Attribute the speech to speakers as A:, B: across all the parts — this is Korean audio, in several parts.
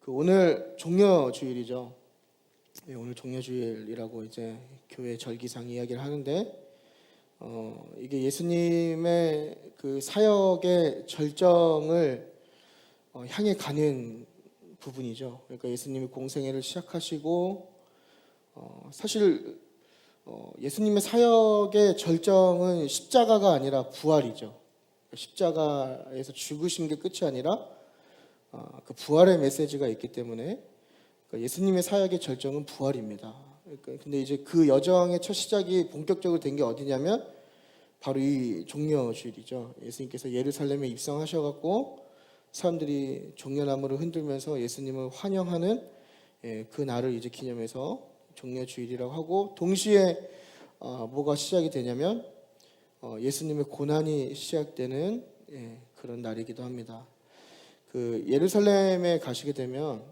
A: 오늘 종려주일이죠. 오늘 종려주일이라고 이제 교회 절기상 이야기를 하는데 이게 예수님의 그 사역의 절정을 향해 가는 부분이죠. 그러니까 예수님이 공생애를 시작하시고 사실 예수님의 사역의 절정은 십자가가 아니라 부활이죠. 십자가에서 죽으신 게 끝이 아니라 그 부활의 메시지가 있기 때문에 그러니까 예수님의 사역의 절정은 부활입니다. 그러니까 근데 이제 그 여정의 첫 시작이 본격적으로 된 게 어디냐면 바로 이 종려주일이죠. 예수님께서 예루살렘에 입성하셔갖고 사람들이 종려나무를 흔들면서 예수님을 환영하는 그 날을 이제 기념해서 종려주일이라고 하고, 동시에 뭐가 시작이 되냐면 예수님의 고난이 시작되는 그런 날이기도 합니다. 그 예루살렘에 가시게 되면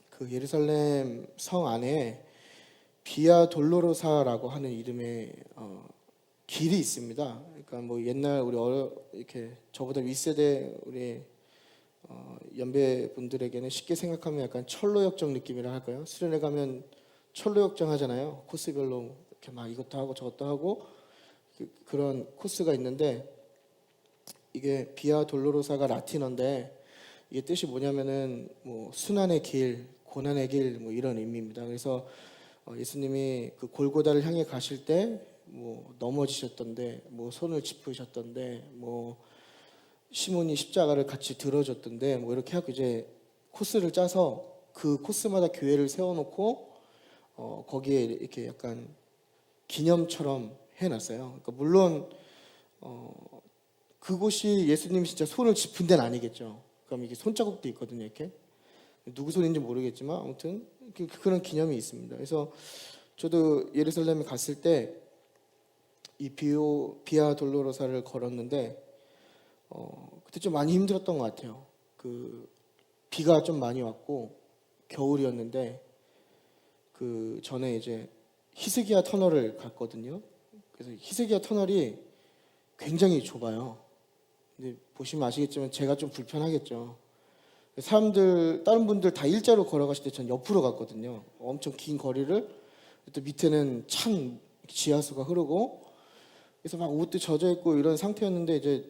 A: 그 예루살렘 성 안에 비아 돌로로사라고 하는 이름의 길이 있습니다. 그러니까 뭐 옛날 우리 이렇게 저보다 윗세대 우리 연배 분들에게는 쉽게 생각하면 약간 철로역정 느낌이라 할까요? 수련회 가면 철로역정 하잖아요. 코스별로 이렇게 막 이것도 하고 저것도 하고 그런 코스가 있는데, 이게 비아 돌로로사가 라틴어인데 이게 뜻이 뭐냐면은 뭐 순환의 길, 고난의 길 뭐 이런 의미입니다. 그래서 예수님이 그 골고다를 향해 가실 때 뭐 넘어지셨던데, 뭐 손을 짚으셨던데, 뭐 시몬이 십자가를 같이 들어줬던데, 뭐 이렇게 하고 이제 코스를 짜서 그 코스마다 교회를 세워놓고 거기에 이렇게 약간 기념처럼 해놨어요. 그러니까 물론 그곳이 예수님이 진짜 손을 짚은 데는 아니겠죠. 그럼 이게 손자국도 있거든요. 이렇게 누구 손인지 모르겠지만 아무튼 그런 기념이 있습니다. 그래서 저도 예루살렘에 갔을 때 이 비아 돌로로사를 걸었는데 그때 좀 많이 힘들었던 것 같아요. 그 비가 좀 많이 왔고 겨울이었는데 그 전에 이제 히스기야 터널을 갔거든요. 그래서 히스기야 터널이 굉장히 좁아요. 근데 보시면 아시겠지만 제가 좀 불편하겠죠. 사람들 다른 분들 다 일자로 걸어가실 때 전 옆으로 갔거든요. 엄청 긴 거리를. 또 밑에는 찬 지하수가 흐르고 그래서 막 옷도 젖어 있고 이런 상태였는데, 이제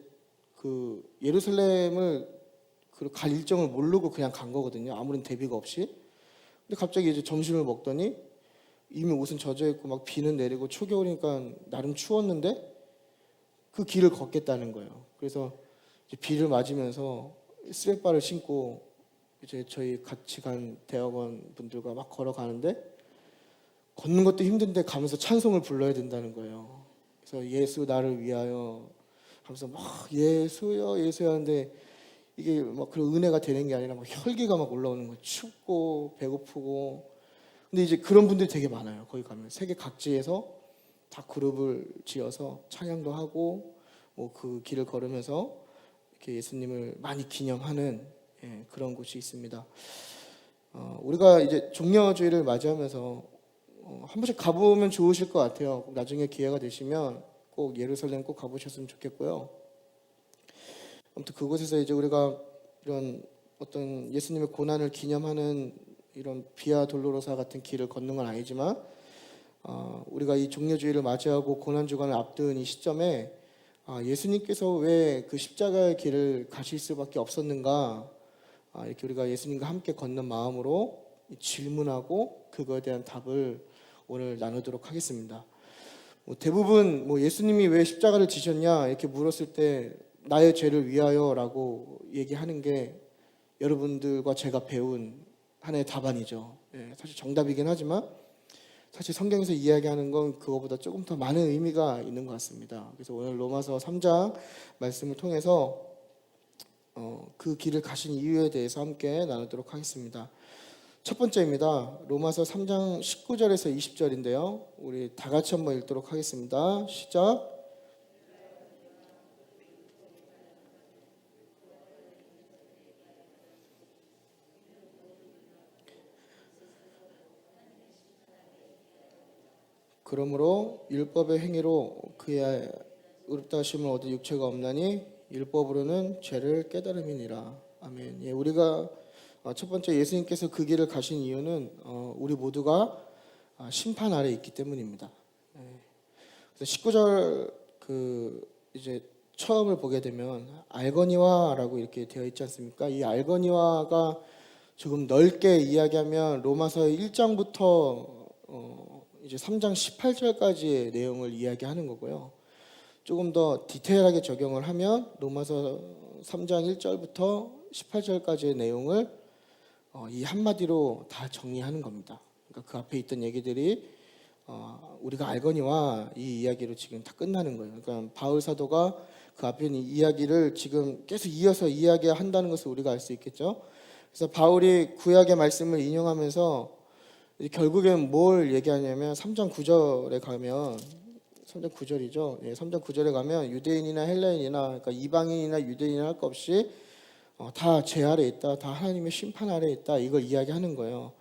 A: 그 예루살렘을 갈 일정을 모르고 그냥 간 거거든요. 아무런 대비가 없이. 근데 갑자기 이제 점심을 먹더니 이미 옷은 젖어 있고 막 비는 내리고 초겨울이니까 나름 추웠는데 그 길을 걷겠다는 거예요. 그래서 이제 비를 맞으면서 스웨바를 신고 이제 저희 같이 간 대학원 분들과 막 걸어가는데, 걷는 것도 힘든데 가면서 찬송을 불러야 된다는 거예요. 그래서 예수 나를 위하여 하면서 막 예수여 예수여 하는데 이게 막 그런 은혜가 되는 게 아니라 막 혈기가 막 올라오는 거예요. 춥고 배고프고. 근데 이제 그런 분들이 되게 많아요. 거기 가면 세계 각지에서 다 그룹을 지어서 찬양도 하고 뭐 그 길을 걸으면서 이렇게 예수님을 많이 기념하는 그런 곳이 있습니다. 우리가 이제 종려주일을 맞이하면서 한 번씩 가보면 좋으실 것 같아요. 나중에 기회가 되시면 꼭 예루살렘 꼭 가보셨으면 좋겠고요. 아무튼 그곳에서 이제 우리가 이런 어떤 예수님의 고난을 기념하는 이런 비아 돌로로사 같은 길을 걷는 건 아니지만 우리가 이 종려주일을 맞이하고 고난주간을 앞둔 이 시점에 예수님께서 왜 그 십자가의 길을 가실 수밖에 없었는가, 이렇게 우리가 예수님과 함께 걷는 마음으로 질문하고 그거에 대한 답을 오늘 나누도록 하겠습니다. 대부분 예수님이 왜 십자가를 지셨냐 이렇게 물었을 때 나의 죄를 위하여라고 얘기하는 게 여러분들과 제가 배운 하나의 답안이죠. 사실 정답이긴 하지만 사실 성경에서 이야기하는 건 그거보다 조금 더 많은 의미가 있는 것 같습니다. 그래서 오늘 로마서 3장 말씀을 통해서 그 길을 가신 이유에 대해서 함께 나누도록 하겠습니다. 첫 번째입니다. 로마서 3장 19절에서 20절인데요. 우리 다 같이 한번 읽도록 하겠습니다. 시작. 그러므로 율법의 행위로 그의 의롭다 하심을 얻을 육체가 없나니 율법으로는 죄를 깨달음이니라. 아멘. 우리가 첫 번째 예수님께서 그 길을 가신 이유는 우리 모두가 심판 아래 있기 때문입니다. 그래서 19절 이제 처음을 보게 되면 알거니와라고 이렇게 되어 있지 않습니까? 이 알거니와가 조금 넓게 이야기하면 로마서 1장부터 이제 3장 18절까지의 내용을 이야기하는 거고요. 조금 더 디테일하게 적용을 하면 로마서 3장 1절부터 18절까지의 내용을 이 한마디로 다 정리하는 겁니다. 그러니까 그 앞에 있던 얘기들이 우리가 알거니와 이 이야기로 지금 다 끝나는 거예요. 그러니까 바울 사도가 그 앞에 있는 이야기를 지금 계속 이어서 이야기한다는 것을 우리가 알 수 있겠죠. 그래서 바울이 구약의 말씀을 인용하면서 결국엔 뭘 얘기하냐면 3장 9절에 가면 3장 9절이죠. 예, 3장 9절에 가면 유대인이나 헬라인이나 그러니까 이방인이나 유대인이나 할 것 없이 다 죄 아래 있다. 다 하나님의 심판 아래 있다. 이걸 이야기하는 거예요.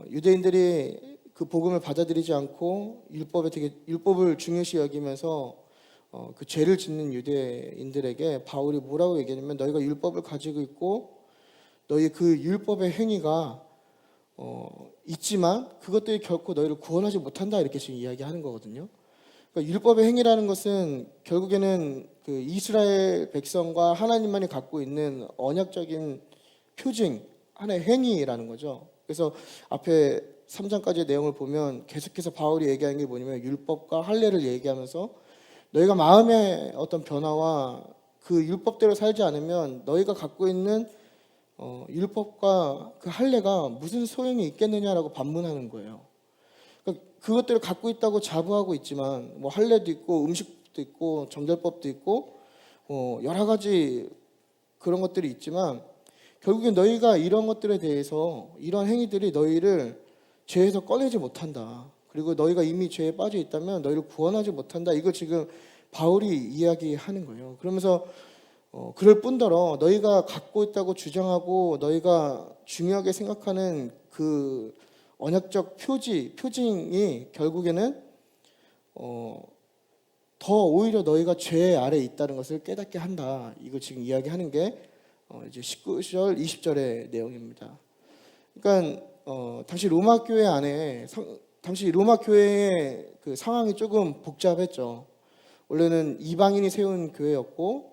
A: 유대인들이 그 복음을 받아들이지 않고 율법을 중요시 여기면서 그 죄를 짓는 유대인들에게 바울이 뭐라고 얘기하냐면 너희가 율법을 가지고 있고 너희 그 율법의 행위가 있지만 그것들이 결코 너희를 구원하지 못한다 이렇게 지금 이야기하는 거거든요. 그러니까 율법의 행위라는 것은 결국에는 그 이스라엘 백성과 하나님만이 갖고 있는 언약적인 표징, 하나의 행위라는 거죠. 그래서 앞에 3장까지의 내용을 보면 계속해서 바울이 얘기하는 게 뭐냐면 율법과 할례를 얘기하면서 너희가 마음의 어떤 변화와 그 율법대로 살지 않으면 너희가 갖고 있는 율법과 그 할례가 무슨 소용이 있겠느냐라고 반문하는 거예요. 그러니까 그것들을 갖고 있다고 자부하고 있지만 뭐 할례도 있고 음식도 있고 정결법도 있고 여러 가지 그런 것들이 있지만 결국엔 너희가 이런 것들에 대해서 이런 행위들이 너희를 죄에서 꺼내지 못한다. 그리고 너희가 이미 죄에 빠져 있다면 너희를 구원하지 못한다. 이걸 지금 바울이 이야기하는 거예요. 그러면서 그럴 뿐더러 너희가 갖고 있다고 주장하고 너희가 중요하게 생각하는 그 언약적 표징이 결국에는 더 오히려 너희가 죄 아래 있다는 것을 깨닫게 한다. 이거 지금 이야기하는 게 이제 19절, 20절의 내용입니다. 그러니까 당시 로마 교회 안에 당시 로마 교회의 그 상황이 조금 복잡했죠. 원래는 이방인이 세운 교회였고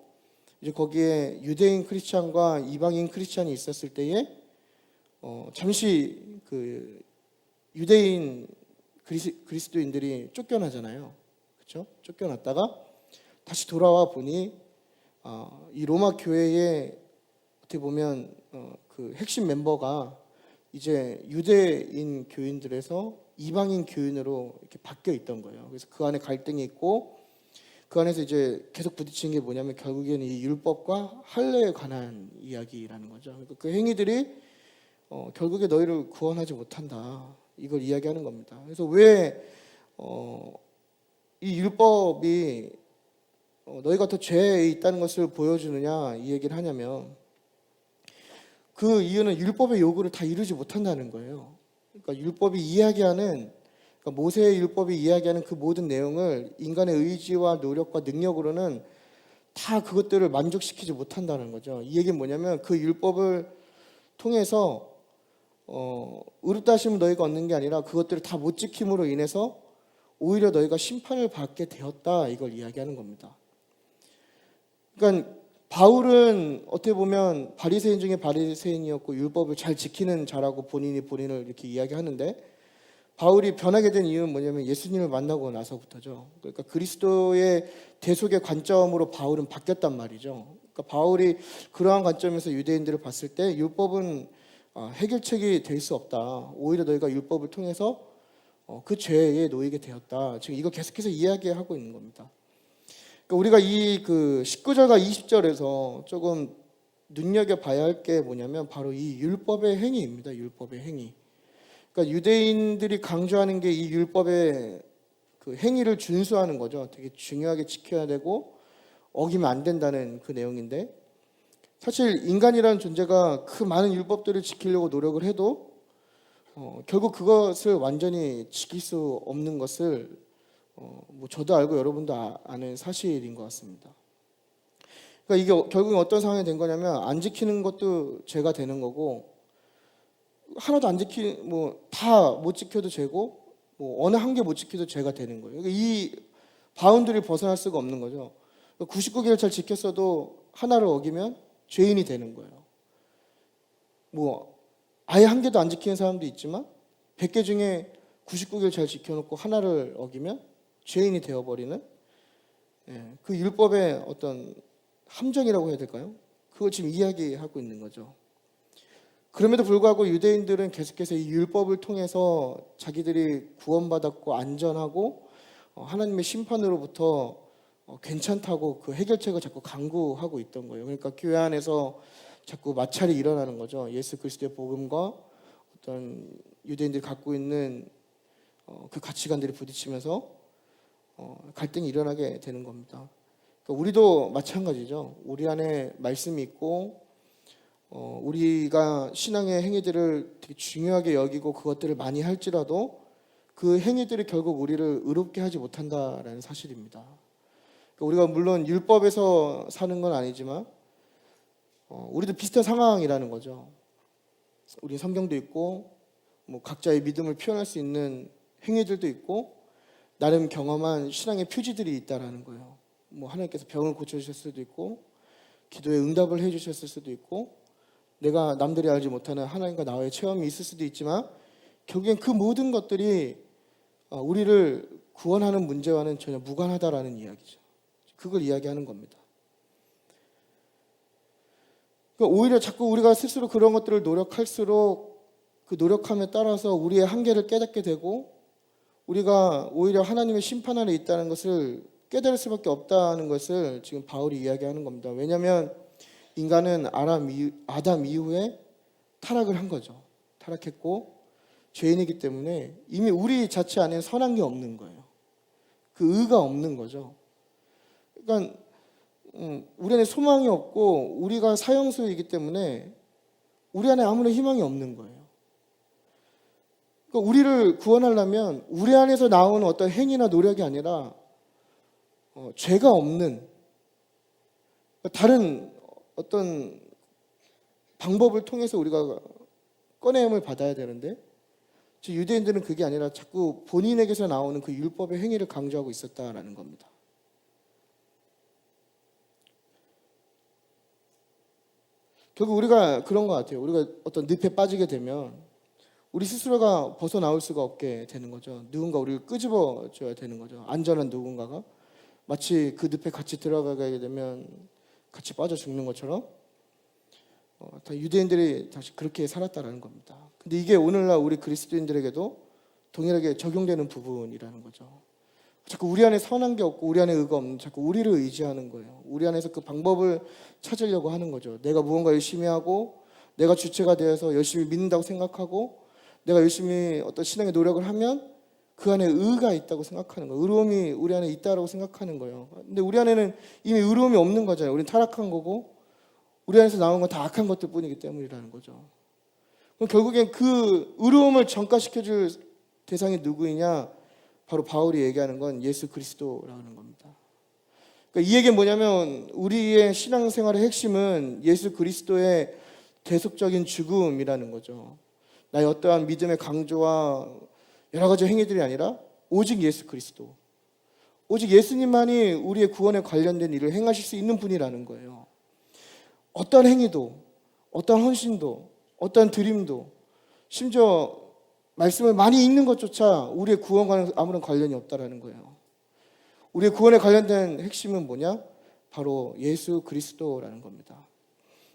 A: 이제 거기에 유대인 크리스찬과 이방인 크리스찬이 있었을 때에 잠시 그 유대인 그리스도인들이 쫓겨나잖아요. 그렇죠? 쫓겨났다가 다시 돌아와 보니 이 로마 교회의 어떻게 보면 그 핵심 멤버가 이제 유대인 교인들에서 이방인 교인으로 이렇게 바뀌어 있던 거예요. 그래서 그 안에 갈등이 있고 그 안에서 이제 계속 부딪히는 게 뭐냐면 결국에는 이 율법과 할례에 관한 이야기라는 거죠. 그러니까 그 행위들이 결국에 너희를 구원하지 못한다. 이걸 이야기하는 겁니다. 그래서 왜 이 율법이 너희가 더 죄에 있다는 것을 보여주느냐 이 얘기를 하냐면 그 이유는 율법의 요구를 다 이루지 못한다는 거예요. 그러니까 율법이 이야기하는 그러니까 모세의 율법이 이야기하는 그 모든 내용을 인간의 의지와 노력과 능력으로는 다 그것들을 만족시키지 못한다는 거죠. 이 얘기는 뭐냐면 그 율법을 통해서 의롭다 하심을 너희가 얻는 게 아니라 그것들을 다 못 지킴으로 인해서 오히려 너희가 심판을 받게 되었다 이걸 이야기하는 겁니다. 그러니까 바울은 어떻게 보면 바리새인 중에 바리새인이었고 율법을 잘 지키는 자라고 본인을 이렇게 이야기하는데 바울이 변하게 된 이유는 뭐냐면 예수님을 만나고 나서부터죠. 그러니까 그리스도의 대속의 관점으로 바울은 바뀌었단 말이죠. 그러니까 바울이 그러한 관점에서 유대인들을 봤을 때 율법은 해결책이 될 수 없다. 오히려 너희가 율법을 통해서 그 죄에 놓이게 되었다. 지금 이거 계속해서 이야기하고 있는 겁니다. 그러니까 우리가 이 그 19절과 20절에서 조금 눈여겨봐야 할 게 뭐냐면 바로 이 율법의 행위입니다. 율법의 행위. 그러니까 유대인들이 강조하는 게 이 율법의 그 행위를 준수하는 거죠. 되게 중요하게 지켜야 되고 어기면 안 된다는 그 내용인데 사실 인간이라는 존재가 그 많은 율법들을 지키려고 노력을 해도 결국 그것을 완전히 지킬 수 없는 것을 뭐 저도 알고 여러분도 아는 사실인 것 같습니다. 그러니까 이게 결국에 어떤 상황이 된 거냐면 안 지키는 것도 죄가 되는 거고 하나도 안 뭐 다 못 지켜도 죄고 뭐 어느 한 개 못 지켜도 죄가 되는 거예요. 그러니까 이 바운드를 벗어날 수가 없는 거죠. 99개를 잘 지켰어도 하나를 어기면 죄인이 되는 거예요. 뭐 아예 한 개도 안 지키는 사람도 있지만 100개 중에 99개를 잘 지켜놓고 하나를 어기면 죄인이 되어버리는 그 율법의 어떤 함정이라고 해야 될까요? 그거 지금 이야기하고 있는 거죠. 그럼에도 불구하고 유대인들은 계속해서 이 율법을 통해서 자기들이 구원받았고 안전하고 하나님의 심판으로부터 괜찮다고 그 해결책을 자꾸 강구하고 있던 거예요. 그러니까 교회 안에서 자꾸 마찰이 일어나는 거죠. 예수 그리스도의 복음과 어떤 유대인들이 갖고 있는 그 가치관들이 부딪히면서 갈등이 일어나게 되는 겁니다. 그러니까 우리도 마찬가지죠. 우리 안에 말씀이 있고 우리가 신앙의 행위들을 되게 중요하게 여기고 그것들을 많이 할지라도 그 행위들이 결국 우리를 의롭게 하지 못한다라는 사실입니다. 그러니까 우리가 물론 율법에서 사는 건 아니지만 우리도 비슷한 상황이라는 거죠. 우리 성경도 있고 뭐 각자의 믿음을 표현할 수 있는 행위들도 있고 나름 경험한 신앙의 표지들이 있다라는 거예요. 뭐 하나님께서 병을 고쳐주셨을 수도 있고 기도에 응답을 해주셨을 수도 있고 내가 남들이 알지 못하는 하나님과 나와의 체험이 있을 수도 있지만 결국엔 그 모든 것들이 우리를 구원하는 문제와는 전혀 무관하다라는 이야기죠. 그걸 이야기하는 겁니다. 그러니까 오히려 자꾸 우리가 스스로 그런 것들을 노력할수록 그 노력함에 따라서 우리의 한계를 깨닫게 되고 우리가 오히려 하나님의 심판 아래 있다는 것을 깨달을 수밖에 없다는 것을 지금 바울이 이야기하는 겁니다. 왜냐하면 인간은 아담 이후에 타락을 한 거죠. 타락했고 죄인이기 때문에 이미 우리 자체 안에 선한 게 없는 거예요. 그 의가 없는 거죠. 그러니까 우리 안에 소망이 없고 우리가 사형수이기 때문에 우리 안에 아무런 희망이 없는 거예요. 그러니까 우리를 구원하려면 우리 안에서 나오는 어떤 행위나 노력이 아니라 죄가 없는 다른 어떤 방법을 통해서 우리가 꺼내임을 받아야 되는데 유대인들은 그게 아니라 자꾸 본인에게서 나오는 그 율법의 행위를 강조하고 있었다라는 겁니다. 결국 우리가 그런 것 같아요. 우리가 어떤 늪에 빠지게 되면 우리 스스로가 벗어나올 수가 없게 되는 거죠. 누군가 우리를 끄집어 줘야 되는 거죠. 안전한 누군가가 마치 그 늪에 같이 들어가게 되면 같이 빠져 죽는 것처럼 다 유대인들이 다시 그렇게 살았다라는 겁니다. 근데 이게 오늘날 우리 그리스도인들에게도 동일하게 적용되는 부분이라는 거죠. 자꾸 우리 안에 선한 게 없고 우리 안에 의가 없는 자꾸 우리를 의지하는 거예요. 우리 안에서 그 방법을 찾으려고 하는 거죠. 내가 무언가 열심히 하고 내가 주체가 되어서 열심히 믿는다고 생각하고 내가 열심히 어떤 신앙의 노력을 하면 그 안에 의가 있다고 생각하는 거예요. 의로움이 우리 안에 있다고 생각하는 거예요. 근데 우리 안에는 이미 의로움이 없는 거잖아요. 우리는 타락한 거고 우리 안에서 나온 건 다 악한 것들 뿐이기 때문이라는 거죠. 그럼 결국엔 그 의로움을 전가시켜줄 대상이 누구이냐? 바로 바울이 얘기하는 건 예수 그리스도라는 겁니다. 그러니까 이 얘기는 뭐냐면 우리의 신앙생활의 핵심은 예수 그리스도의 대속적인 죽음이라는 거죠. 나의 어떠한 믿음의 강조와 여러 가지 행위들이 아니라 오직 예수 그리스도, 오직 예수님만이 우리의 구원에 관련된 일을 행하실 수 있는 분이라는 거예요. 어떤 행위도, 어떤 헌신도, 어떤 드림도, 심지어 말씀을 많이 읽는 것조차 우리의 구원과는 아무런 관련이 없다라는 거예요. 우리의 구원에 관련된 핵심은 뭐냐? 바로 예수 그리스도라는 겁니다.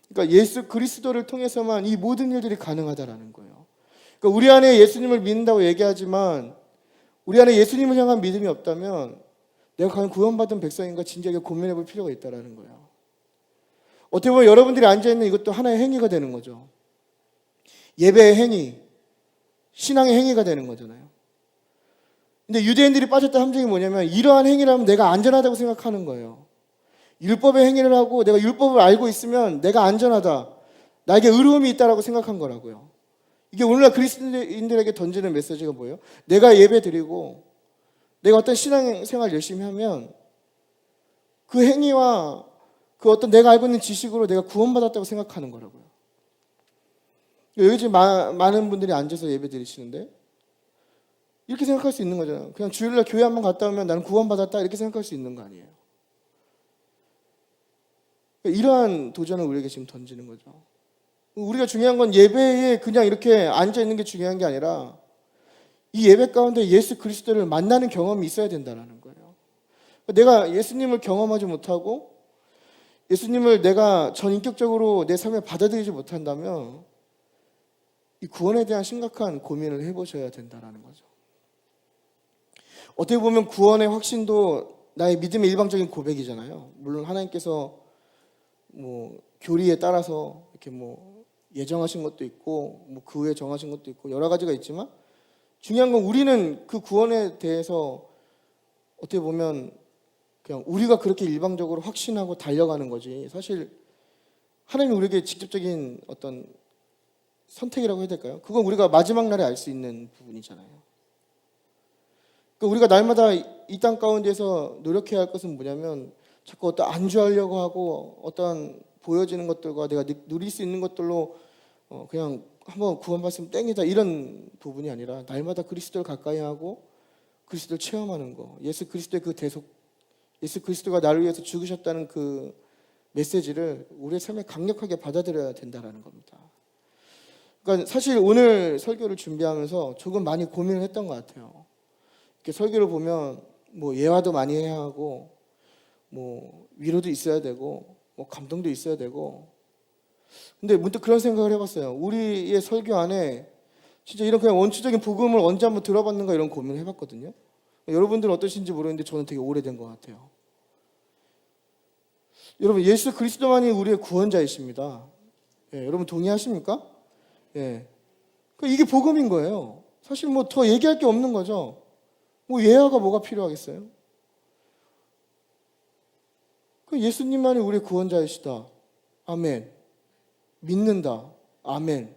A: 그러니까 예수 그리스도를 통해서만 이 모든 일들이 가능하다라는 거예요. 그러니까 우리 안에 예수님을 믿는다고 얘기하지만 우리 안에 예수님을 향한 믿음이 없다면 내가 과연 구원받은 백성인가 진지하게 고민해 볼 필요가 있다라는 거예요. 어떻게 보면 여러분들이 앉아있는 이것도 하나의 행위가 되는 거죠. 예배의 행위, 신앙의 행위가 되는 거잖아요. 근데 유대인들이 빠졌던 함정이 뭐냐면 이러한 행위라면 내가 안전하다고 생각하는 거예요. 율법의 행위를 하고 내가 율법을 알고 있으면 내가 안전하다, 나에게 의로움이 있다라고 생각한 거라고요. 이게 오늘날 그리스도인들에게 던지는 메시지가 뭐예요? 내가 예배 드리고 내가 어떤 신앙생활 열심히 하면 그 행위와 그 어떤 내가 알고 있는 지식으로 내가 구원받았다고 생각하는 거라고요. 여기 지금 많은 분들이 앉아서 예배 드리시는데 이렇게 생각할 수 있는 거잖아요. 그냥 주일날 교회 한번 갔다 오면 나는 구원받았다 이렇게 생각할 수 있는 거 아니에요. 이러한 도전을 우리에게 지금 던지는 거죠. 우리가 중요한 건 예배에 그냥 이렇게 앉아있는 게 중요한 게 아니라 이 예배 가운데 예수 그리스도를 만나는 경험이 있어야 된다는 거예요. 내가 예수님을 경험하지 못하고 예수님을 내가 전인격적으로 내 삶에 받아들이지 못한다면 이 구원에 대한 심각한 고민을 해보셔야 된다는 거죠. 어떻게 보면 구원의 확신도 나의 믿음의 일방적인 고백이잖아요. 물론 하나님께서 교리에 따라서 이렇게 예정하신 것도 있고 그 후에 정하신 것도 있고 여러 가지가 있지만 중요한 건 우리는 그 구원에 대해서 어떻게 보면 그냥 우리가 그렇게 일방적으로 확신하고 달려가는 거지 사실 하나님이 우리에게 직접적인 어떤 선택이라고 해야 될까요? 그건 우리가 마지막 날에 알 수 있는 부분이잖아요. 그러니까 우리가 날마다 이 땅 가운데서 노력해야 할 것은 뭐냐면 자꾸 어떤 안주하려고 하고 어떤 보여지는 것들과 내가 누릴 수 있는 것들로 그냥 한번 구원받으면 땡이다 이런 부분이 아니라 날마다 그리스도를 가까이 하고 그리스도를 체험하는 거, 예수 그리스도의 그 대속, 예수 그리스도가 나를 위해서 죽으셨다는 그 메시지를 우리의 삶에 강력하게 받아들여야 된다는 겁니다. 그러니까 사실 오늘 설교를 준비하면서 조금 많이 고민을 했던 것 같아요. 이렇게 설교를 보면 예화도 많이 해야 하고 위로도 있어야 되고 감동도 있어야 되고 근데 문득 그런 생각을 해봤어요. 우리의 설교 안에 진짜 이런 그냥 원초적인 복음을 언제 한번 들어봤는가 이런 고민을 해봤거든요. 여러분들은 어떠신지 모르겠는데 저는 되게 오래된 것 같아요. 여러분 예수 그리스도만이 우리의 구원자이십니다. 예, 여러분 동의하십니까? 예, 이게 복음인 거예요. 사실 더 얘기할 게 없는 거죠. 예화가 뭐가 필요하겠어요? 예수님만이 우리의 구원자이시다. 아멘. 믿는다. 아멘.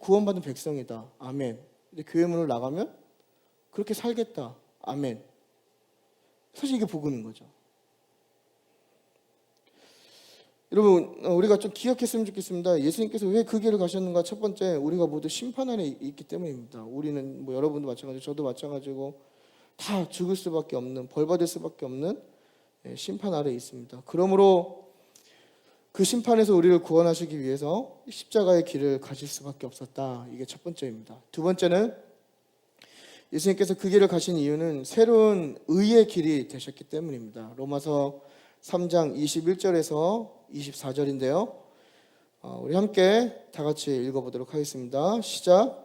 A: 구원받은 백성이다. 아멘. 근데 교회 문을 나가면 그렇게 살겠다. 아멘. 사실 이게 복음인 거죠. 여러분 우리가 좀 기억했으면 좋겠습니다. 예수님께서 왜 그 길을 가셨는가? 첫 번째 우리가 모두 심판 안에 있기 때문입니다. 우리는 여러분도 마찬가지고 저도 마찬가지고 다 죽을 수밖에 없는 벌 받을 수밖에 없는 심판 아래에 있습니다. 그러므로 그 심판에서 우리를 구원하시기 위해서 십자가의 길을 가실 수밖에 없었다. 이게 첫 번째입니다. 두 번째는 예수님께서 그 길을 가신 이유는 새로운 의의 길이 되셨기 때문입니다. 로마서 3장 21절에서 24절인데요. 우리 함께 다 같이 읽어보도록 하겠습니다. 시작.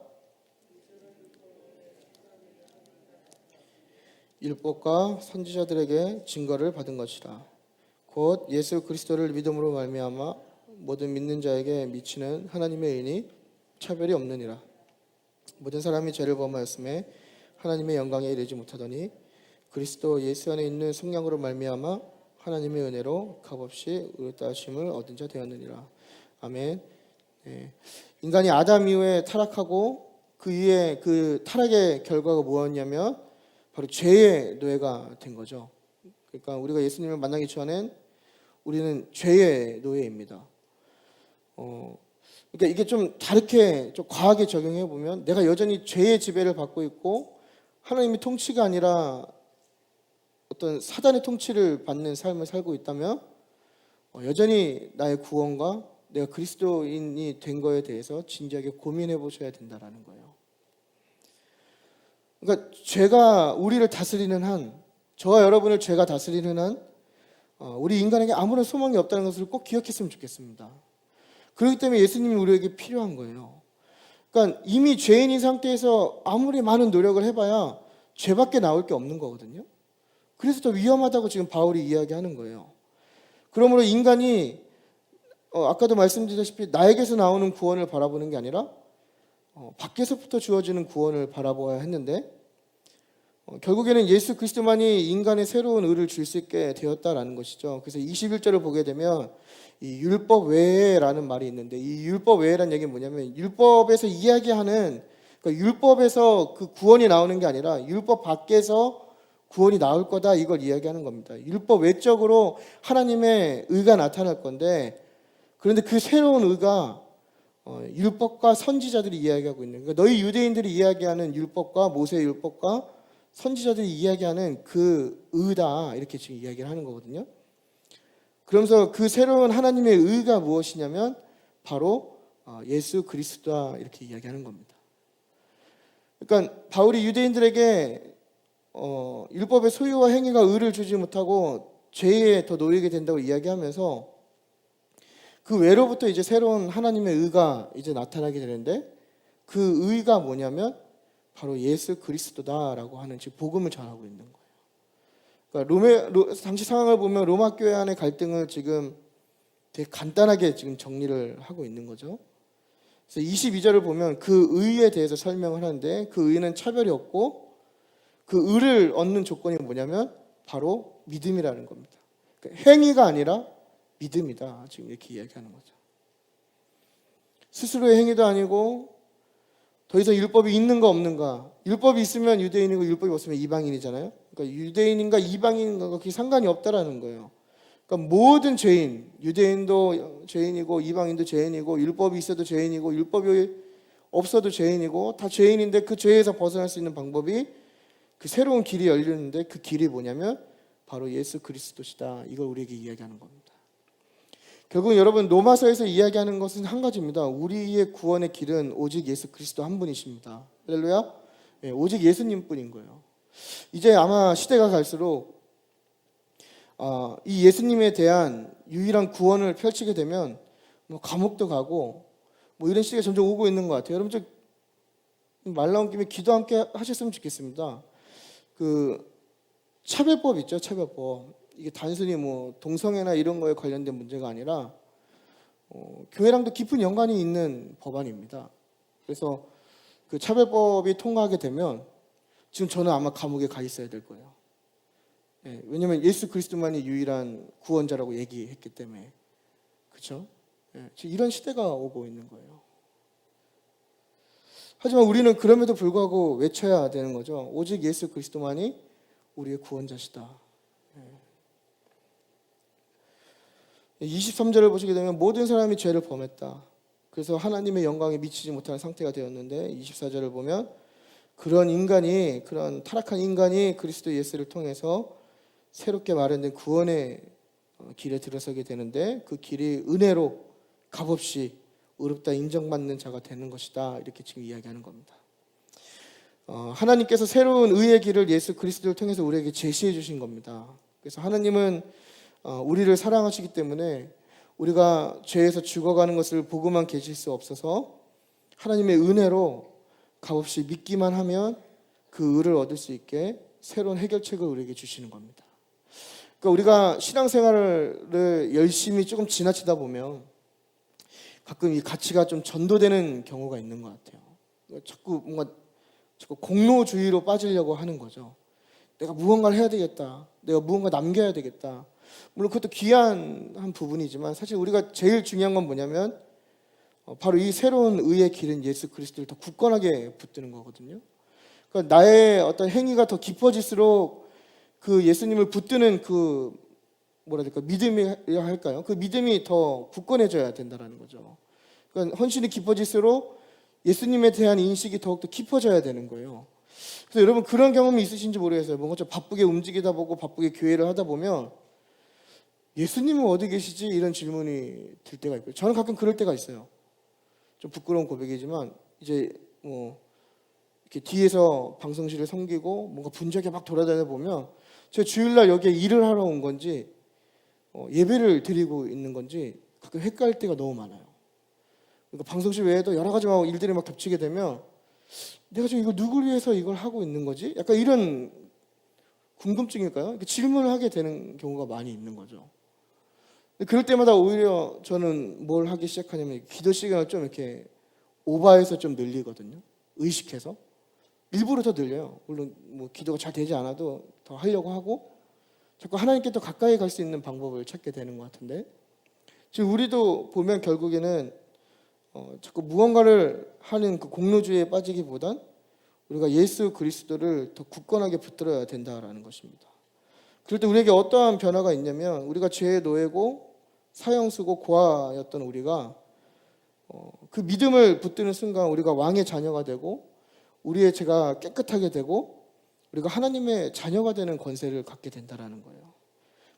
A: 율법과 선지자들에게 증거를 받은 것이라. 곧 예수 그리스도를 믿음으로 말미암아 모든 믿는 자에게 미치는 하나님의 의인이 차별이 없느니라. 모든 사람이 죄를 범하였음에 하나님의 영광에 이르지 못하더니 그리스도 예수 안에 있는 성령으로 말미암아 하나님의 은혜로 값없이 의롭다 하심을 얻은 자 되었느니라. 아멘. 네. 인간이 아담 이후에 타락하고 그 이후에 그 타락의 결과가 무엇이냐면 바로 죄의 노예가 된 거죠. 그러니까 우리가 예수님을 만나기 전엔 우리는 죄의 노예입니다. 그러니까 이게 좀 다르게 좀 과하게 적용해 보면 내가 여전히 죄의 지배를 받고 있고 하나님의 통치가 아니라 어떤 사단의 통치를 받는 삶을 살고 있다면 여전히 나의 구원과 내가 그리스도인이 된 거에 대해서 진지하게 고민해 보셔야 된다는 거예요. 그러니까 죄가 우리를 다스리는 한, 저와 여러분을 죄가 다스리는 한 우리 인간에게 아무런 소망이 없다는 것을 꼭 기억했으면 좋겠습니다. 그렇기 때문에 예수님이 우리에게 필요한 거예요. 그러니까 이미 죄인인 상태에서 아무리 많은 노력을 해봐야 죄밖에 나올 게 없는 거거든요. 그래서 더 위험하다고 지금 바울이 이야기하는 거예요. 그러므로 인간이 아까도 말씀드렸다시피 나에게서 나오는 구원을 바라보는 게 아니라 밖에서부터 주어지는 구원을 바라보아야 했는데 결국에는 예수 그리스도만이 인간의 새로운 의를 줄 수 있게 되었다라는 것이죠. 그래서 21절을 보게 되면 이 율법 외에라는 말이 있는데 이 율법 외에라는 얘기는 뭐냐면 율법에서 이야기하는 그러니까 율법에서 그 구원이 나오는 게 아니라 율법 밖에서 구원이 나올 거다, 이걸 이야기하는 겁니다. 율법 외적으로 하나님의 의가 나타날 건데, 그런데 그 새로운 의가 율법과 선지자들이 이야기하고 있는, 그러니까 너희 유대인들이 이야기하는 율법과 모세의 율법과 선지자들이 이야기하는 그 의다, 이렇게 지금 이야기를 하는 거거든요. 그러면서 그 새로운 하나님의 의가 무엇이냐면 바로 예수 그리스도다, 이렇게 이야기하는 겁니다. 그러니까 바울이 유대인들에게 율법의 소유와 행위가 의를 주지 못하고 죄에 더 놓이게 된다고 이야기하면서 그 외로부터 이제 새로운 하나님의 의가 이제 나타나게 되는데, 그 의가 뭐냐면 바로 예수 그리스도다라고 하는 지금 복음을 전하고 있는 거예요. 그러니까 당시 상황을 보면 로마 교회 안의 갈등을 지금 되게 간단하게 지금 정리를 하고 있는 거죠. 그래서 22절을 보면 그 의에 대해서 설명을 하는데, 그 의는 차별이 없고 그 의를 얻는 조건이 뭐냐면 바로 믿음이라는 겁니다. 그러니까 행위가 아니라 믿음이다, 지금 이렇게 이야기하는 거죠. 스스로의 행위도 아니고 더 이상 율법이 있는가 없는가, 율법이 있으면 유대인이고 율법이 없으면 이방인이잖아요. 그러니까 유대인인가 이방인인가 그게 상관이 없다라는 거예요. 그러니까 모든 죄인, 유대인도 죄인이고 이방인도 죄인이고 율법이 있어도 죄인이고 율법이 없어도 죄인이고 다 죄인인데, 그 죄에서 벗어날 수 있는 방법이, 그 새로운 길이 열리는데 그 길이 뭐냐면 바로 예수 그리스도시다, 이걸 우리에게 이야기하는 겁니다. 결국 여러분, 로마서에서 이야기하는 것은 한 가지입니다. 우리의 구원의 길은 오직 예수 그리스도 한 분이십니다. 할렐루야. 네, 오직 예수님 뿐인 거예요. 이제 아마 시대가 갈수록 이 예수님에 대한 유일한 구원을 펼치게 되면 뭐 감옥도 가고 뭐 이런 시대가 점점 오고 있는 것 같아요. 여러분, 말 나온 김에 기도 함께 하셨으면 좋겠습니다. 그 차별법 있죠, 차별법. 이게 단순히 뭐 동성애나 이런 거에 관련된 문제가 아니라 교회랑도 깊은 연관이 있는 법안입니다. 그래서 그 차별법이 통과하게 되면 지금 저는 아마 감옥에 가 있어야 될 거예요. 예, 왜냐하면 예수 그리스도만이 유일한 구원자라고 얘기했기 때문에. 그렇죠? 예, 지금 이런 시대가 오고 있는 거예요. 하지만 우리는 그럼에도 불구하고 외쳐야 되는 거죠. 오직 예수 그리스도만이 우리의 구원자시다. 23절을 보시게 되면 모든 사람이 죄를 범했다. 그래서 하나님의 영광에 미치지 못하는 상태가 되었는데, 24절을 보면 그런 타락한 인간이 그리스도 예수를 통해서 새롭게 마련된 구원의 길에 들어서게 되는데, 그 길이 은혜로 값없이 의롭다 인정받는 자가 되는 것이다, 이렇게 지금 이야기하는 겁니다. 하나님께서 새로운 의의 길을 예수 그리스도를 통해서 우리에게 제시해 주신 겁니다. 그래서 하나님은 우리를 사랑하시기 때문에 우리가 죄에서 죽어가는 것을 보고만 계실 수 없어서 하나님의 은혜로 값없이 믿기만 하면 그 의를 얻을 수 있게 새로운 해결책을 우리에게 주시는 겁니다. 그러니까 우리가 신앙생활을 열심히 조금 지나치다 보면 가끔 이 가치가 좀 전도되는 경우가 있는 것 같아요. 자꾸 공로주의로 빠지려고 하는 거죠. 내가 무언가를 해야 되겠다, 내가 무언가 남겨야 되겠다. 물론 그것도 귀한 한 부분이지만 사실 우리가 제일 중요한 건 뭐냐면 바로 이 새로운 의의 길은 예수 그리스도를 더 굳건하게 붙드는 거거든요. 그러니까 나의 어떤 행위가 더 깊어질수록 그 예수님을 붙드는 그 믿음이라 할까요? 그 믿음이 더 굳건해져야 된다는 거죠. 그러니까 헌신이 깊어질수록 예수님에 대한 인식이 더욱더 깊어져야 되는 거예요. 그래서 여러분, 그런 경험이 있으신지 모르겠어요. 뭔가 좀 바쁘게 움직이다 보고 바쁘게 교회를 하다 보면 예수님은 어디 계시지? 이런 질문이 들 때가 있고요. 저는 가끔 그럴 때가 있어요. 좀 부끄러운 고백이지만 이제 뭐 이렇게 뒤에서 방송실을 섬기고 뭔가 분주하게 막 돌아다니다 보면 제가 주일날 여기에 일을 하러 온 건지 예배를 드리고 있는 건지 가끔 헷갈릴 때가 너무 많아요. 그러니까 방송실 외에도 여러 가지 막 일들이 막 겹치게 되면 내가 지금 이거 누굴 위해서 이걸 하고 있는 거지? 약간 이런 궁금증일까요? 이렇게 질문을 하게 되는 경우가 많이 있는 거죠. 그럴 때마다 오히려 저는 뭘 하기 시작하냐면 기도 시간을 좀 이렇게 오버해서 좀 늘리거든요. 의식해서. 일부러 더 늘려요. 물론 뭐 기도가 잘 되지 않아도 더 하려고 하고 자꾸 하나님께 더 가까이 갈 수 있는 방법을 찾게 되는 것 같은데, 지금 우리도 보면 결국에는 자꾸 무언가를 하는 그 공로주의에 빠지기보단 우리가 예수 그리스도를 더 굳건하게 붙들어야 된다라는 것입니다. 그럴 때 우리에게 어떠한 변화가 있냐면 우리가 죄의 노예고 사형수고 고아였던 우리가 그 믿음을 붙드는 순간 우리가 왕의 자녀가 되고 우리의 죄가 깨끗하게 되고 우리가 하나님의 자녀가 되는 권세를 갖게 된다라는 거예요.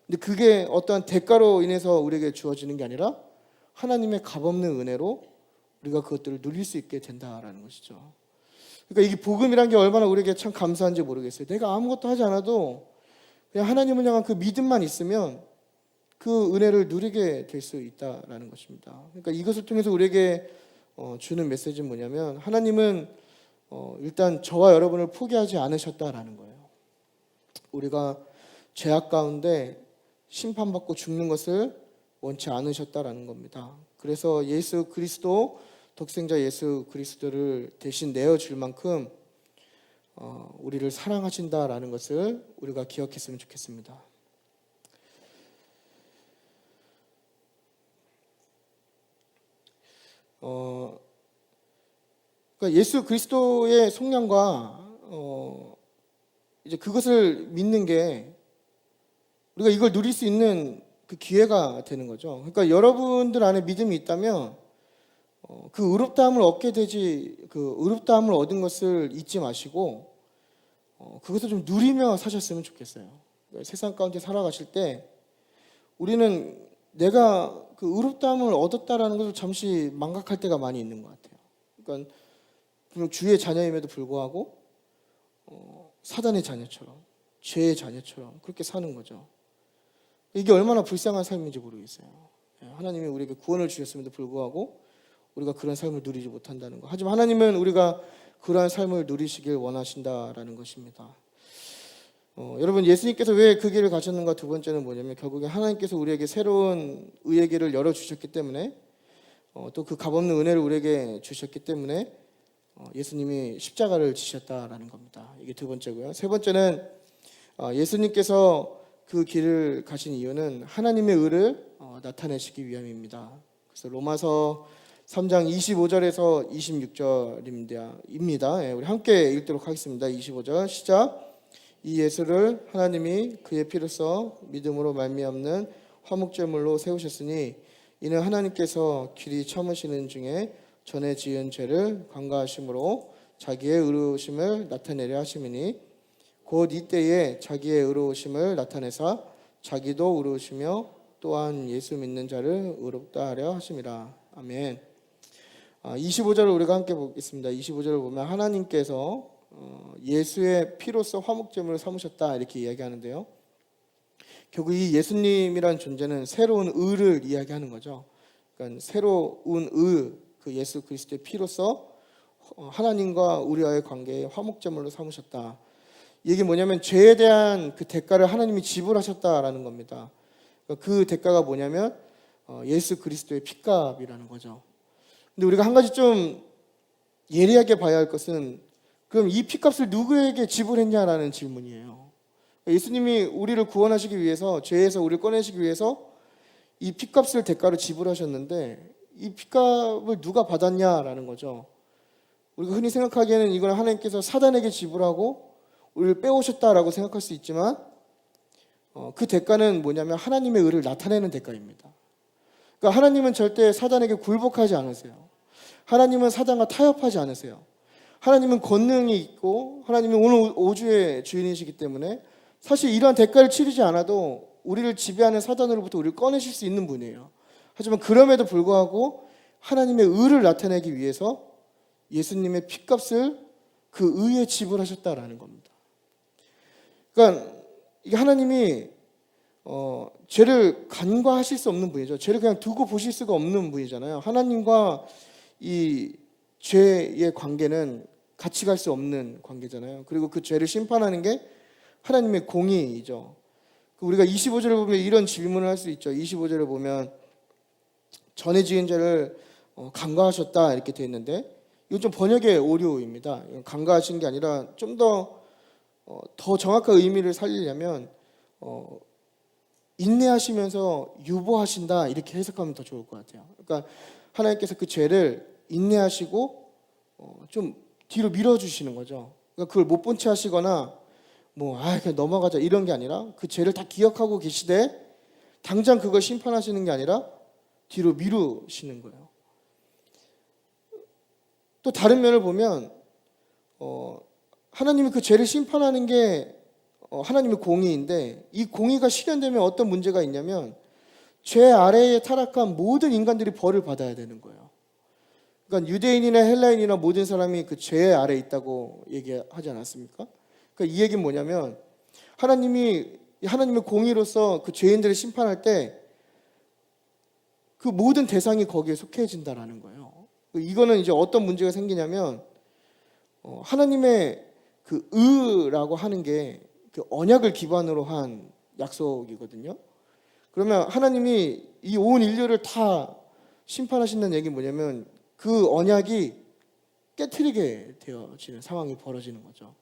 A: 근데 그게 어떠한 대가로 인해서 우리에게 주어지는 게 아니라 하나님의 값없는 은혜로 우리가 그것들을 누릴 수 있게 된다라는 것이죠. 그러니까 이게 복음이란 게 얼마나 우리에게 참 감사한지 모르겠어요. 내가 아무것도 하지 않아도 그냥 하나님을 향한 그 믿음만 있으면 그 은혜를 누리게 될 수 있다라는 것입니다. 그러니까 이것을 통해서 우리에게 주는 메시지는 뭐냐면 하나님은 일단 저와 여러분을 포기하지 않으셨다라는 거예요. 우리가 죄악 가운데 심판받고 죽는 것을 원치 않으셨다라는 겁니다. 그래서 예수 그리스도 독생자 예수 그리스도를 대신 내어줄 만큼 우리를 사랑하신다라는 것을 우리가 기억했으면 좋겠습니다. 그러니까 예수 그리스도의 속량과 이제 그것을 믿는 게 우리가 이걸 누릴 수 있는 그 기회가 되는 거죠. 그러니까 여러분들 안에 믿음이 있다면 그 의롭다함을 얻게 되지 그 의롭다함을 얻은 것을 잊지 마시고 그것을 좀 누리며 사셨으면 좋겠어요. 그러니까 세상 가운데 살아가실 때 우리는 내가 그 의롭다함을 얻었다라는 것을 잠시 망각할 때가 많이 있는 것 같아요. 그러니까 분명 주의 자녀임에도 불구하고 사단의 자녀처럼 죄의 자녀처럼 그렇게 사는 거죠. 이게 얼마나 불쌍한 삶인지 모르겠어요. 하나님이 우리에게 구원을 주셨음에도 불구하고 우리가 그런 삶을 누리지 못한다는 거. 하지만 하나님은 우리가 그러한 삶을 누리시길 원하신다라는 것입니다. 여러분 예수님께서 왜 그 길을 가셨는가? 두 번째는 뭐냐면 결국에 하나님께서 우리에게 새로운 의의 길을 열어주셨기 때문에 또 그 값없는 은혜를 우리에게 주셨기 때문에 예수님이 십자가를 지셨다라는 겁니다. 이게 두 번째고요. 세 번째는 예수님께서 그 길을 가신 이유는 하나님의 의를 나타내시기 위함입니다. 그래서 로마서 3장 25절에서 26절입니다. 우리 함께 읽도록 하겠습니다. 25절 시작. 이 예수를 하나님이 그의 피로써 믿음으로 말미암는 화목제물로 세우셨으니 이는 하나님께서 길이 참으시는 중에 전에 지은 죄를 관가하심으로 자기의 의로우심을 나타내려 하심이니 곧 이때에 자기의 의로우심을 나타내사 자기도 의로우시며 또한 예수 믿는 자를 의롭다 하려 하심이라. 아멘. 25절을 우리가 함께 보겠습니다. 25절을 보면 하나님께서 예수의 피로써 화목제물을 삼으셨다 이렇게 이야기하는데요. 결국 이 예수님이란 존재는 새로운 의를 이야기하는 거죠. 그러니까 새로운 의, 그 예수 그리스도의 피로써 하나님과 우리와의 관계에 화목제물로 삼으셨다. 이게 뭐냐면 죄에 대한 그 대가를 하나님이 지불하셨다라는 겁니다. 그 대가가 뭐냐면 예수 그리스도의 핏값이라는 거죠. 근데 우리가 한 가지 좀 예리하게 봐야 할 것은 그럼 이 핏값을 누구에게 지불했냐라는 질문이에요. 예수님이 우리를 구원하시기 위해서 죄에서 우리를 꺼내시기 위해서 이 핏값을 대가로 지불하셨는데 이 핏값을 누가 받았냐라는 거죠. 우리가 흔히 생각하기에는 이걸 하나님께서 사단에게 지불하고 우리를 빼오셨다라고 생각할 수 있지만 그 대가는 뭐냐면 하나님의 의를 나타내는 대가입니다. 그러니까 하나님은 절대 사단에게 굴복하지 않으세요. 하나님은 사단과 타협하지 않으세요. 하나님은 권능이 있고 하나님은 오늘 오주의 주인이시기 때문에 사실 이러한 대가를 치르지 않아도 우리를 지배하는 사단으로부터 우리를 꺼내실 수 있는 분이에요. 하지만 그럼에도 불구하고 하나님의 의를 나타내기 위해서 예수님의 핏값을 그 의에 지불하셨다라는 겁니다. 그러니까 이게 하나님이 죄를 간과하실 수 없는 분이죠. 죄를 그냥 두고 보실 수가 없는 분이잖아요. 하나님과 이 죄의 관계는 같이 갈 수 없는 관계잖아요. 그리고 그 죄를 심판하는 게 하나님의 공의이죠. 우리가 25절을 보면 이런 질문을 할 수 있죠. 25절을 보면 전에 지은 죄를 간과하셨다 이렇게 되어 있는데 이건 좀 번역의 오류입니다. 간과하신 게 아니라 좀 더 정확한 의미를 살리려면 인내하시면서 유보하신다 이렇게 해석하면 더 좋을 것 같아요. 그러니까 하나님께서 그 죄를 인내하시고 좀 뒤로 밀어주시는 거죠. 그러니까 그걸 못 본 채 하시거나 그냥 넘어가자 이런 게 아니라 그 죄를 다 기억하고 계시되 당장 그걸 심판하시는 게 아니라 뒤로 미루시는 거예요. 또 다른 면을 보면 하나님이 그 죄를 심판하는 게 하나님의 공의인데, 이 공의가 실현되면 어떤 문제가 있냐면 죄 아래에 타락한 모든 인간들이 벌을 받아야 되는 거예요. 그러니까 유대인이나 헬라인이나 모든 사람이 그 죄 아래에 있다고 얘기하지 않았습니까? 그러니까 이 얘기는 뭐냐면 하나님의 공의로서 그 죄인들을 심판할 때 그 모든 대상이 거기에 속해진다라는 거예요. 이거는 이제 어떤 문제가 생기냐면 하나님의 그 의라고 하는 게 그 언약을 기반으로 한 약속이거든요. 그러면 하나님이 이 온 인류를 다 심판하신다는 얘기는 뭐냐면 그 언약이 깨트리게 되어지는 상황이 벌어지는 거죠.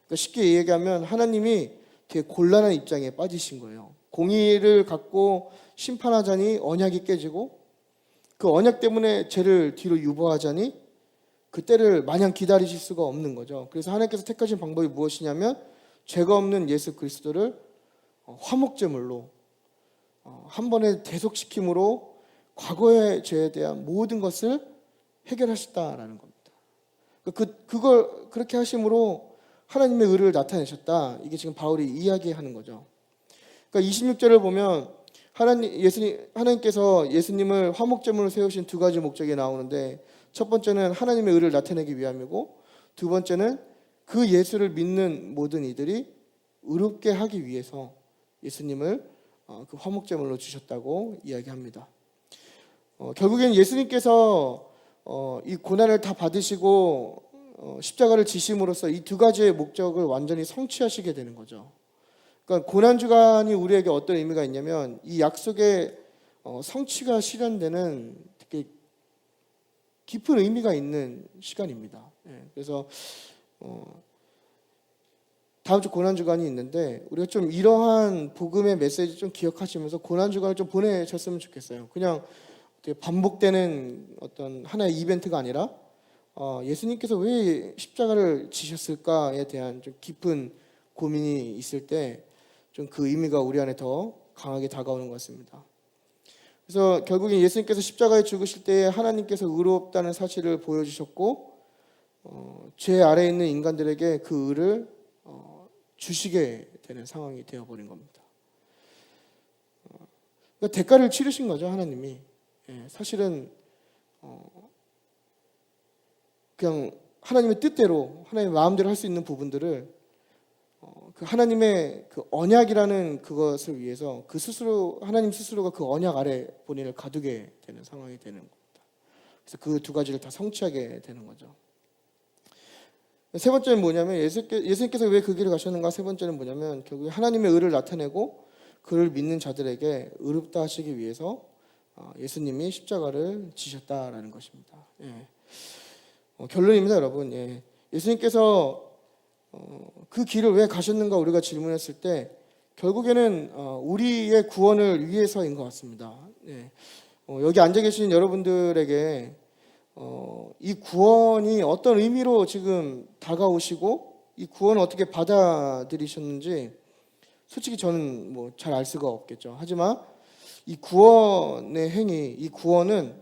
A: 그러니까 쉽게 얘기하면 하나님이 되게 곤란한 입장에 빠지신 거예요. 공의를 갖고 심판하자니 언약이 깨지고, 그 언약 때문에 죄를 뒤로 유보하자니 그 때를 마냥 기다리실 수가 없는 거죠. 그래서 하나님께서 택하신 방법이 무엇이냐면 죄가 없는 예수 그리스도를 화목제물로 한 번에 대속시킴으로 과거의 죄에 대한 모든 것을 해결하셨다라는 겁니다. 그걸 그렇게 하심으로 하나님의 의를 나타내셨다. 이게 지금 바울이 이야기하는 거죠. 그러니까 26절을 보면 하나님께서 예수님을 화목제물로 세우신 두 가지 목적이 나오는데, 첫 번째는 하나님의 의를 나타내기 위함이고, 두 번째는 그 예수를 믿는 모든 이들이 의롭게 하기 위해서 예수님을 그 화목제물로 주셨다고 이야기합니다. 결국엔 예수님께서 이 고난을 다 받으시고 십자가를 지심으로써 이 두 가지의 목적을 완전히 성취하시게 되는 거죠. 그러니까 고난주간이 우리에게 어떤 의미가 있냐면 이 약속의 성취가 실현되는 되게 깊은 의미가 있는 시간입니다. 그래서 다음 주 고난주간이 있는데 우리가 좀 이러한 복음의 메시지 좀 기억하시면서 고난주간을 좀 보내셨으면 좋겠어요. 그냥 반복되는 어떤 하나의 이벤트가 아니라 예수님께서 왜 십자가를 지셨을까에 대한 좀 깊은 고민이 있을 때 좀 그 의미가 우리 안에 더 강하게 다가오는 것 같습니다. 그래서 결국엔 예수님께서 십자가에 죽으실 때 하나님께서 의롭다는 사실을 보여주셨고 죄 아래에 있는 인간들에게 그 의를 주시게 되는 상황이 되어버린 겁니다. 그러니까 대가를 치르신 거죠, 하나님이. 사실은 그냥 하나님의 뜻대로 하나님의 마음대로 할 수 있는 부분들을 그 하나님의 그 언약이라는 그것을 위해서 그 스스로 하나님 스스로가 그 언약 아래 본인을 가두게 되는 상황이 되는 겁니다. 그래서 그 두 가지를 다 성취하게 되는 거죠. 세 번째는 뭐냐면 예수님께서 왜 그 길을 가셨는가? 세 번째는 뭐냐면 결국 하나님의 의를 나타내고 그를 믿는 자들에게 의롭다 하시기 위해서 예수님이 십자가를 지셨다라는 것입니다. 결론입니다, 여러분. 예수님께서 그 길을 왜 가셨는가 우리가 질문했을 때 결국에는 우리의 구원을 위해서인 것 같습니다. 여기 앉아 계신 여러분들에게 이 구원이 어떤 의미로 지금 다가오시고 이 구원을 어떻게 받아들이셨는지 솔직히 저는 잘 알 수가 없겠죠. 하지만 이 구원의 행위, 이 구원은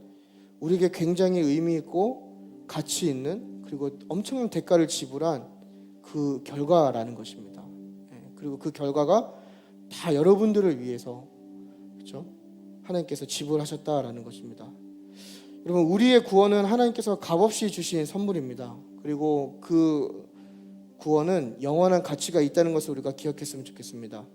A: 우리에게 굉장히 의미 있고 가치 있는, 그리고 엄청난 대가를 지불한 그 결과라는 것입니다. 그리고 그 결과가 다 여러분들을 위해서, 그렇죠? 하나님께서 지불하셨다라는 것입니다. 여러분, 우리의 구원은 하나님께서 값없이 주신 선물입니다. 그리고 그 구원은 영원한 가치가 있다는 것을 우리가 기억했으면 좋겠습니다.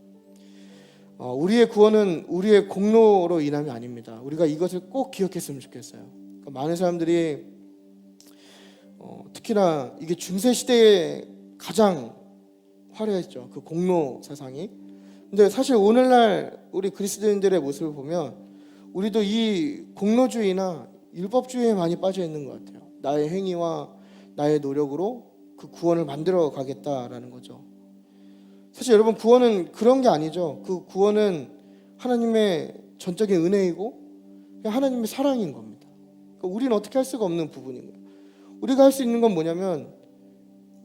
A: 우리의 구원은 우리의 공로로 인함이 아닙니다. 우리가 이것을 꼭 기억했으면 좋겠어요. 그러니까 많은 사람들이 특히나 이게 중세 시대에 가장 화려했죠. 그 공로 사상이. 근데 사실 오늘날 우리 그리스도인들의 모습을 보면 우리도 이 공로주의나 율법주의에 많이 빠져 있는 것 같아요. 나의 행위와 나의 노력으로 그 구원을 만들어 가겠다라는 거죠. 사실 여러분, 구원은 그런 게 아니죠. 그 구원은 하나님의 전적인 은혜이고 하나님의 사랑인 겁니다. 그러니까 우리는 어떻게 할 수가 없는 부분인 거예요. 우리가 할 수 있는 건 뭐냐면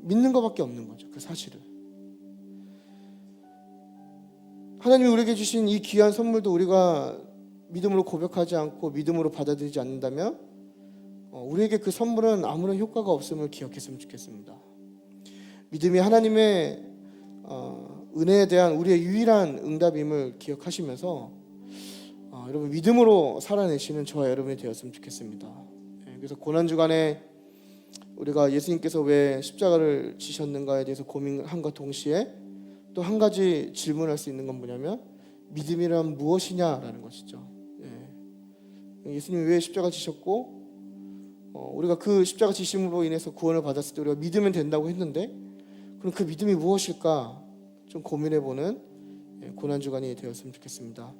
A: 믿는 것밖에 없는 거죠. 그 사실을. 하나님이 우리에게 주신 이 귀한 선물도 우리가 믿음으로 고백하지 않고 믿음으로 받아들이지 않는다면 우리에게 그 선물은 아무런 효과가 없음을 기억했으면 좋겠습니다. 믿음이 하나님의 은혜에 대한 우리의 유일한 응답임을 기억하시면서 여러분 믿음으로 살아내시는 저와 여러분이 되었으면 좋겠습니다. 그래서 고난주간에 우리가 예수님께서 왜 십자가를 지셨는가에 대해서 고민함과 동시에 또 한 가지 질문할 수 있는 건 뭐냐면 믿음이란 무엇이냐라는 것이죠. 예수님이 왜 십자가 지셨고 우리가 그 십자가 지심으로 인해서 구원을 받았을 때 우리가 믿으면 된다고 했는데 그럼 그 믿음이 무엇일까 좀 고민해보는 고난주간이 되었으면 좋겠습니다.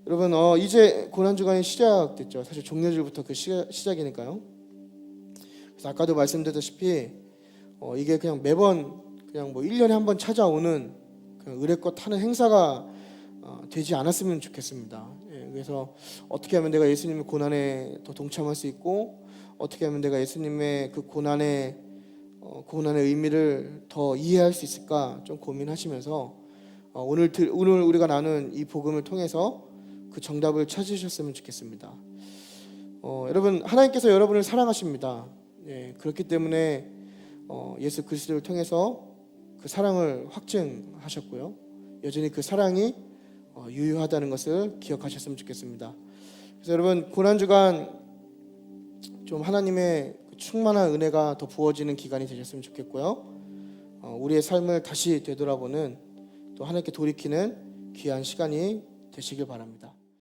A: 여러분 이제 고난주간이 시작됐죠. 사실 종료주일부터 그 시작이니까요. 그래서 아까도 말씀드렸다시피 이게 그냥 매번 그냥 뭐 1년에 한 번 찾아오는 그냥 의례껏 하는 행사가 되지 않았으면 좋겠습니다. 그래서 어떻게 하면 내가 예수님의 고난에 더 동참할 수 있고 어떻게 하면 내가 예수님의 그 고난의 의미를 더 이해할 수 있을까 좀 고민하시면서 오늘 우리가 나눈 이 복음을 통해서 그 정답을 찾으셨으면 좋겠습니다. 여러분 하나님께서 여러분을 사랑하십니다. 그렇기 때문에 예수 그리스도를 통해서 그 사랑을 확증하셨고요. 여전히 그 사랑이 유효하다는 것을 기억하셨으면 좋겠습니다. 그래서 여러분 고난주간 좀 하나님의 충만한 은혜가 더 부어지는 기간이 되셨으면 좋겠고요. 우리의 삶을 다시 되돌아보는 또 하나님께 돌이키는 귀한 시간이 되시길 바랍니다.